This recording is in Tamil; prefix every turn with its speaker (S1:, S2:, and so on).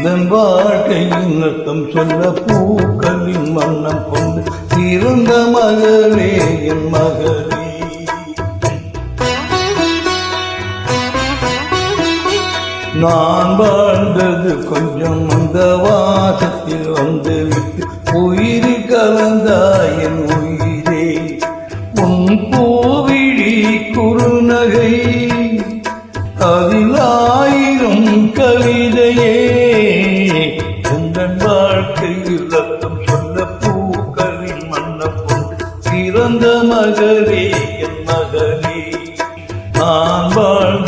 S1: எந்தன் வாழ்க்கையின் அர்த்தம் சொல்ல பூக்களின் வண்ணம் கொண்டு சிறந்த மகளே என் மகளே. நான் வாழ்ந்தது கொஞ்சம் அந்த வாசத்தில் வந்து விட்டு உயிரில் கலந்தாய் என் உயிரே. உன் பூவிழி குறுநகை அது